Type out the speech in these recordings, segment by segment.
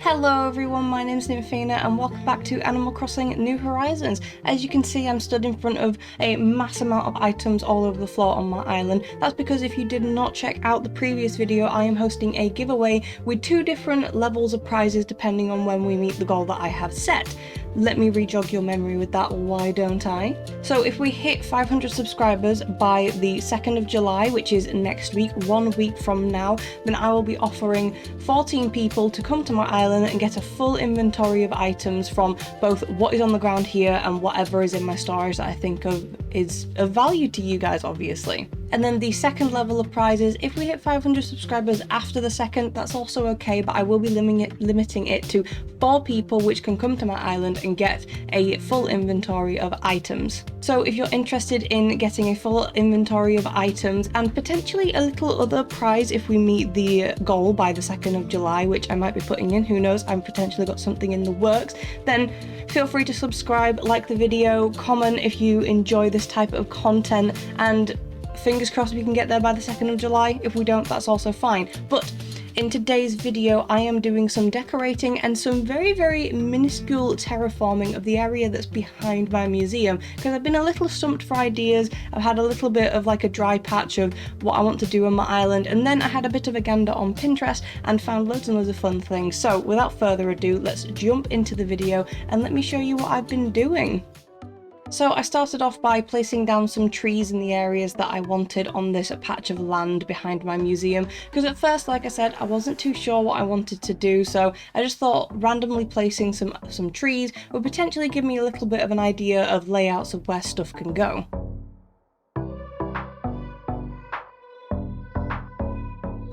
Hello everyone, my name's Nymphina and welcome back to Animal Crossing New Horizons. As you can see, I'm stood in front of a mass amount of items all over the floor on my island. That's because if you did not check out the previous video, I am hosting a giveaway with 2 different levels of prizes depending on when we meet the goal that I have set. Let me re-jog your memory with that, why don't I? So if we hit 500 subscribers by the 2nd of July, which is next week, 1 week from now, then I will be offering 14 people to come to my island and get a full inventory of items from both what is on the ground here and whatever is in my storage that I think of is of value to you guys, obviously. And then the second level of prizes, if we hit 500 subscribers after the second, that's also okay, but I will be limiting it to 4 people which can come to my island and get a full inventory of items. So if you're interested in getting a full inventory of items and potentially a little other prize if we meet the goal by the 2nd of July, which I might be putting in, who knows, I've potentially got something in the works, then feel free to subscribe, like the video, comment if you enjoy this type of content, and fingers crossed we can get there by the 2nd of July. If we don't, that's also fine. But in today's video, I am doing some decorating and some very minuscule terraforming of the area that's behind my museum, because I've been a little stumped for ideas. I've had a little bit of like a dry patch of what I want to do on my island, and then I had a bit of a gander on Pinterest and found loads and loads of fun things. So without further ado, let's jump into the video and let me show you what I've been doing. So I started off by placing down some trees in the areas that I wanted on this patch of land behind my museum, because at first, like I said, I wasn't too sure what I wanted to do, so I just thought randomly placing some trees would potentially give me a little bit of an idea of layouts of where stuff can go.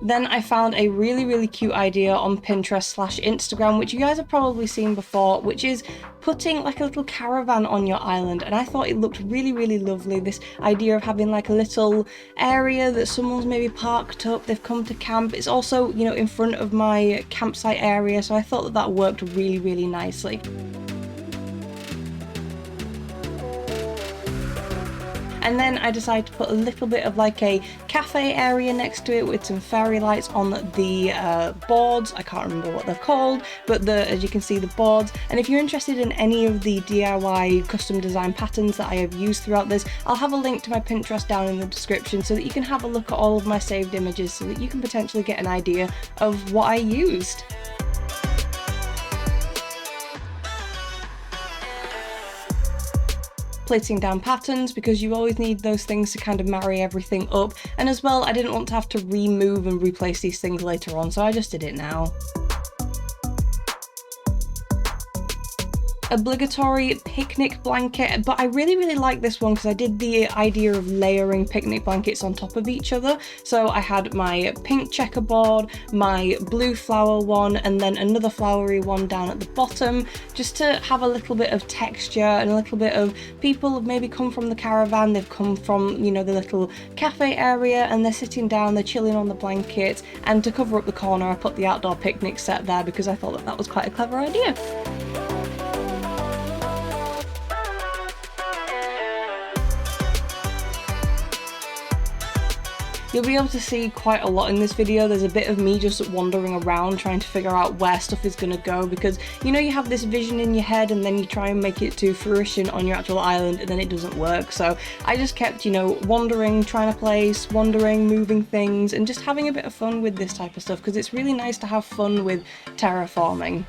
Then I found a really cute idea on Pinterest/Instagram, which you guys have probably seen before, which is putting like a little caravan on your island, and I thought it looked really lovely. This idea of having like a little area that someone's maybe parked up, they've come to camp. It's also, you know, in front of my campsite area, so I thought that that worked really nicely. And then I decided to put a little bit of like a cafe area next to it with some fairy lights on the boards. I can't remember what they're called, but as you can see, the boards. And if you're interested in any of the DIY custom design patterns that I have used throughout this, I'll have a link to my Pinterest down in the description so that you can have a look at all of my saved images so that you can potentially get an idea of what I used. Placing down patterns, because you always need those things to kind of marry everything up, and as well I didn't want to have to remove and replace these things later on, so I just did it now. Obligatory picnic blanket, but I really like this one because I did the idea of layering picnic blankets on top of each other. So I had my pink checkerboard, my blue flower one, and then another flowery one down at the bottom, just to have a little bit of texture and a little bit of people have maybe come from the caravan, they've come from, you know, the little cafe area, and they're sitting down, they're chilling on the blankets, and to cover up the corner I put the outdoor picnic set there because I thought that that was quite a clever idea. You'll be able to see quite a lot in this video. There's a bit of me just wandering around trying to figure out where stuff is going to go, because you know you have this vision in your head and then you try and make it to fruition on your actual island and then it doesn't work. So I just kept, you know, wandering, trying to place, wandering, moving things, and just having a bit of fun with this type of stuff because it's really nice to have fun with terraforming.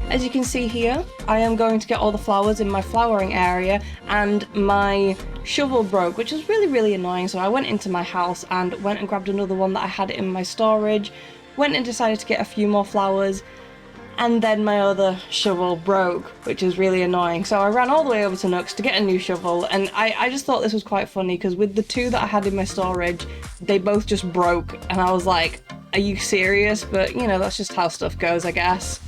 As you can see here, I am going to get all the flowers in my flowering area, and my shovel broke, which was really annoying, so I went into my house and went and grabbed another one that I had in my storage, went and decided to get a few more flowers, and then my other shovel broke, which is really annoying. So I ran all the way over to Nooks to get a new shovel, and I just thought this was quite funny because with the 2 that I had in my storage, they both just broke, and I was like, are you serious? But you know, that's just how stuff goes, I guess.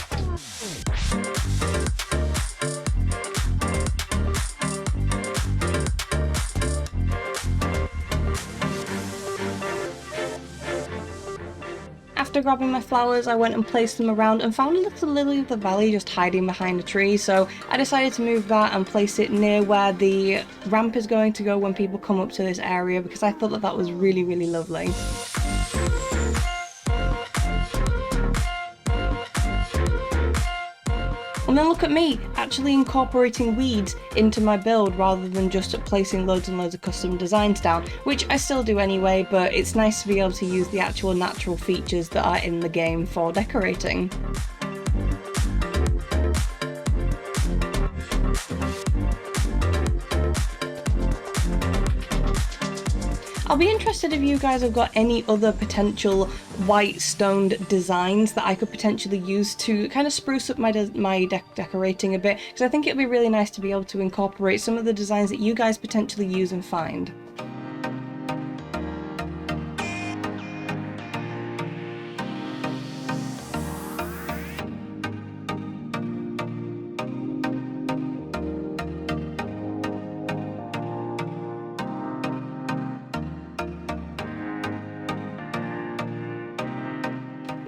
After after grabbing my flowers, I went and placed them around and found a little lily of the valley just hiding behind a tree, so I decided to move that and place it near where the ramp is going to go when people come up to this area, because I thought that that was really, really lovely. And then look at me, actually incorporating weeds into my build rather than just placing loads and loads of custom designs down, which I still do anyway, but it's nice to be able to use the actual natural features that are in the game for decorating. I'll be interested if you guys have got any other potential white stoned designs that I could potentially use to kind of spruce up my decorating a bit, because I think it'd be really nice to be able to incorporate some of the designs that you guys potentially use and find.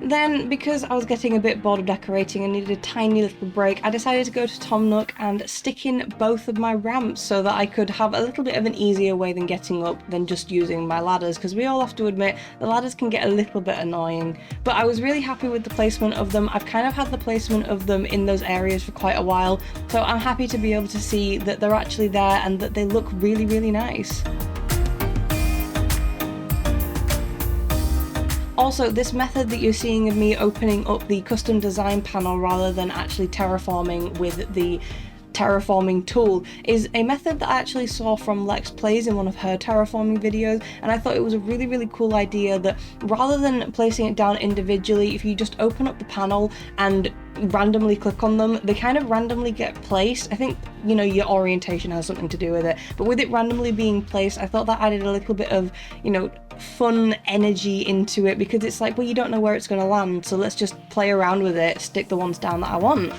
Then, because I was getting a bit bored of decorating and needed a tiny little break, I decided to go to Tom Nook and stick in both of my ramps so that I could have a little bit of an easier way than getting up than just using my ladders, because we all have to admit the ladders can get a little bit annoying. But I was really happy with the placement of them. I've kind of had the placement of them in those areas for quite a while, so I'm happy to be able to see that they're actually there and that they look really, really nice. Also, this method that you're seeing of me opening up the custom design panel rather than actually terraforming with the terraforming tool is a method that I actually saw from Lex Plays in one of her terraforming videos, and I thought it was a really, really cool idea that rather than placing it down individually, if you just open up the panel and randomly click on them, they kind of randomly get placed. I think, you know, your orientation has something to do with it, but with it randomly being placed, I thought that added a little bit of, you know, fun energy into it, because it's like, well, you don't know where it's going to land, so let's just play around with it, stick the ones down that I want.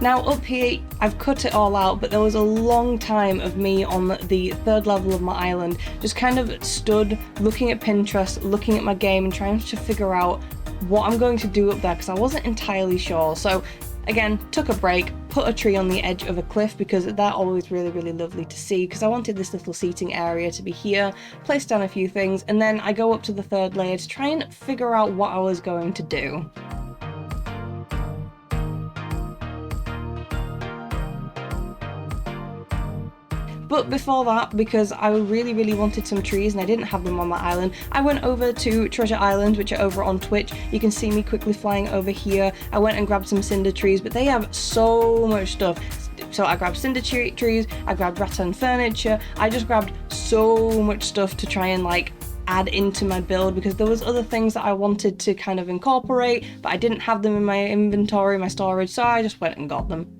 Now up here, I've cut it all out, but there was a long time of me on the third level of my island, just kind of stood looking at Pinterest, looking at my game and trying to figure out what I'm going to do up there, because I wasn't entirely sure. So again, took a break, put a tree on the edge of a cliff, because they're always really, really lovely to see, because I wanted this little seating area to be here, place down a few things, and then I go up to the third layer to try and figure out what I was going to do. But before that, because I really, really wanted some trees and I didn't have them on my island, I went over to Treasure Island, which are over on Twitch. You can see me quickly flying over here. I went and grabbed some cinder trees, but they have so much stuff. So I grabbed cinder trees, I grabbed rattan furniture, I just grabbed so much stuff to try and like add into my build, because there was other things that I wanted to kind of incorporate, but I didn't have them in my inventory, my storage, so I just went and got them.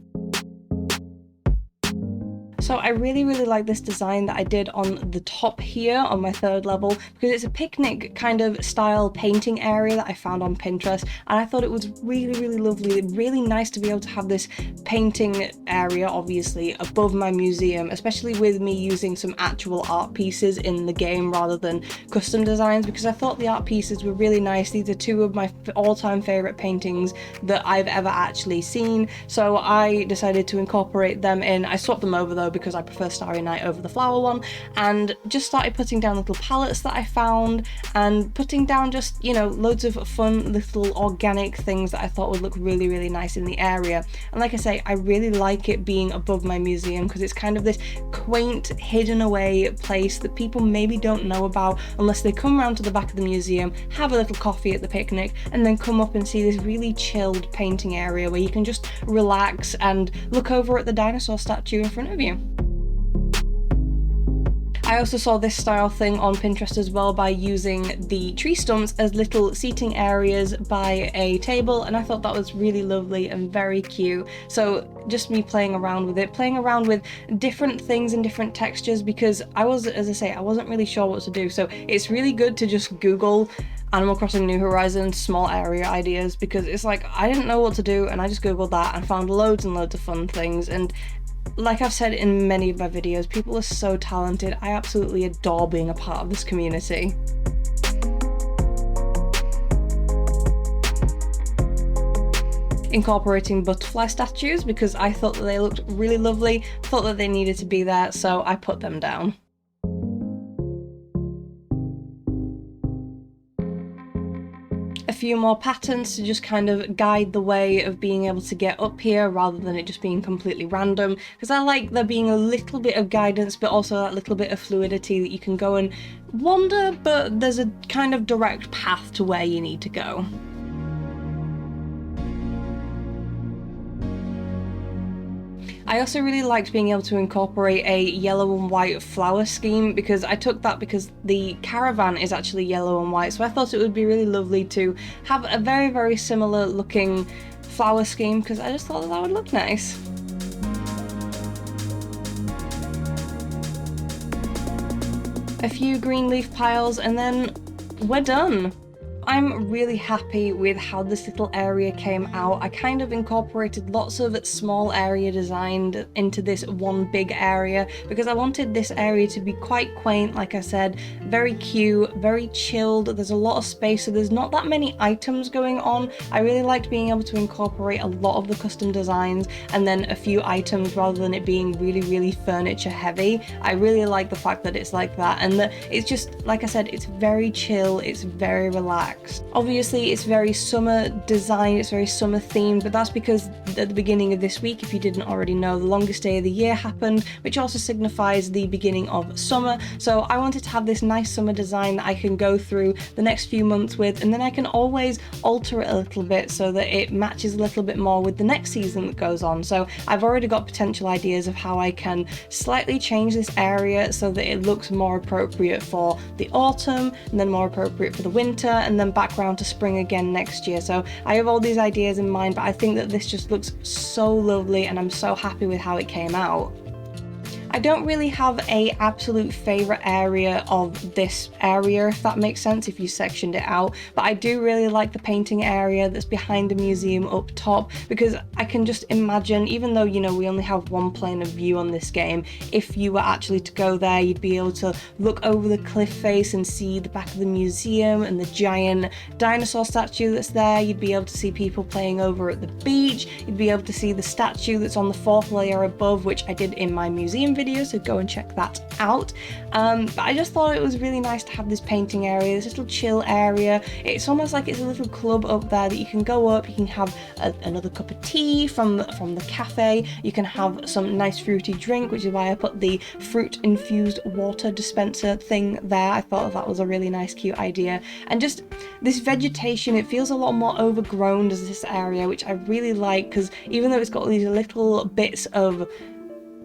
So I really, really like this design that I did on the top here on my third level, because it's a picnic kind of style painting area that I found on Pinterest, and I thought it was really, really lovely, really nice to be able to have this painting area obviously above my museum, especially with me using some actual art pieces in the game rather than custom designs, because I thought the art pieces were really nice. These are two of my all-time favorite paintings that I've ever actually seen, so I decided to incorporate them in. I swapped them over though, because I prefer Starry Night over the flower one, and just started putting down little palettes that I found and putting down just, you know, loads of fun little organic things that I thought would look really, really nice in the area. And like I say, I really like it being above my museum, because it's kind of this quaint, hidden away place that people maybe don't know about unless they come around to the back of the museum, have a little coffee at the picnic, and then come up and see this really chilled painting area where you can just relax and look over at the dinosaur statue in front of you. I also saw this style thing on Pinterest as well, by using the tree stumps as little seating areas by a table, and I thought that was really lovely and very cute. So just me playing around with it, playing around with different things and different textures, because I was, as I say, I wasn't really sure what to do. So it's really good to just Google Animal Crossing New Horizons small area ideas, because it's like I didn't know what to do and I just googled that and found loads and loads of fun things. And like I've said in many of my videos, people are so talented. I absolutely adore being a part of this community. incorporating butterfly statues because I thought that they looked really lovely, thought that they needed to be there, so I put them down. A few more patterns to just kind of guide the way of being able to get up here rather than it just being completely random, because I like there being a little bit of guidance but also that little bit of fluidity that you can go and wander, but there's a kind of direct path to where you need to go. I also really liked being able to incorporate a yellow and white flower scheme because I took that because the Caravan is actually yellow and white, so I thought it would be really lovely to have a very, very similar looking flower scheme because I just thought that would look nice. A few green leaf piles and then we're done. I'm really happy with how this little area came out. I kind of incorporated lots of small area design into this one big area because I wanted this area to be quite quaint, like I said, very cute, very chilled. There's a lot of space, so there's not that many items going on. I really liked being able to incorporate a lot of the custom designs and then a few items rather than it being really, really furniture heavy. I really like the fact that it's like that and that it's just, like I said, it's very chill, it's very relaxed. Obviously it's very summer design, it's very summer themed, but that's because at the beginning of this week, if you didn't already know, the longest day of the year happened, which also signifies the beginning of summer. So I wanted to have this nice summer design that I can go through the next few months with, and then I can always alter it a little bit so that it matches a little bit more with the next season that goes on. So I've already got potential ideas of how I can slightly change this area so that it looks more appropriate for the autumn and then more appropriate for the winter and then back around to spring again next year. So I have all these ideas in mind, but I think that this just looks so lovely and I'm so happy with how it came out. I don't really have a absolute favourite area of this area, if that makes sense, if you sectioned it out, but I do really like the painting area that's behind the museum up top because I can just imagine, even though, you know, we only have one plane of view on this game, if you were actually to go there, you'd be able to look over the cliff face and see the back of the museum and the giant dinosaur statue that's there. You'd be able to see people playing over at the beach. You'd be able to see the statue that's on the 4th layer above, which I did in my museum video, so go and check that out. But I just thought it was really nice to have this painting area, this little chill area. It's almost like it's a little club up there that you can go up, you can have another cup of tea from the cafe, you can have some nice fruity drink, which is why I put the fruit infused water dispenser thing there. I thought that was a really nice, cute idea. And just this vegetation, it feels a lot more overgrown as this area, which I really like because even though it's got these little bits of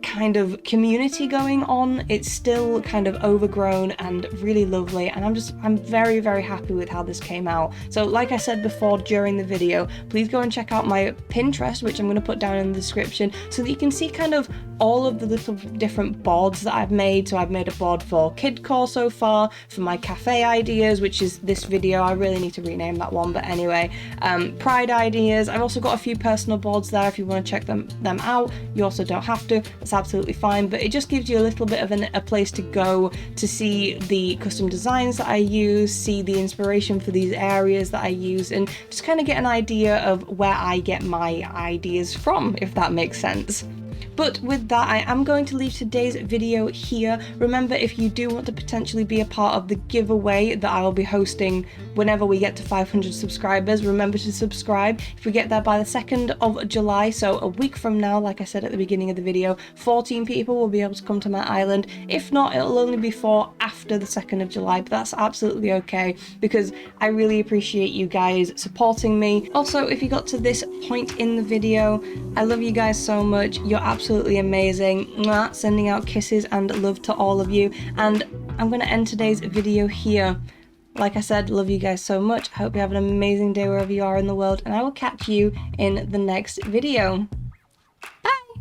kind of community going on, it's still kind of overgrown and really lovely, and I'm very, very happy with how this came out. So like I said before during the video, please go and check out my Pinterest, which I'm going to put down in the description, so that you can see kind of all of the little different boards that I've made. So I've made a board for Kidcore so far, for my cafe ideas, which is this video. I really need to rename that one, but anyway, Pride ideas. I've also got a few personal boards there if you want to check them out. You also don't have to, it's absolutely fine, but it just gives you a little bit of a place to go to see the custom designs that I use, see the inspiration for these areas that I use, and just kind of get an idea of where I get my ideas from, if that makes sense. But with that, I am going to leave today's video here. Remember, if you do want to potentially be a part of the giveaway that I will be hosting whenever we get to 500 subscribers, remember to subscribe. If we get there by the 2nd of July, so a week from now, like I said at the beginning of the video, 14 people will be able to come to my island. If not, it'll only be for after the 2nd of July, but that's absolutely okay because I really appreciate you guys supporting me. Also, if you got to this point in the video, I love you guys so much. You're absolutely amazing. Mwah, sending out kisses and love to all of you, and I'm going to end today's video here. Like I said, love you guys so much. I hope you have an amazing day wherever you are in the world, and I will catch you in the next video.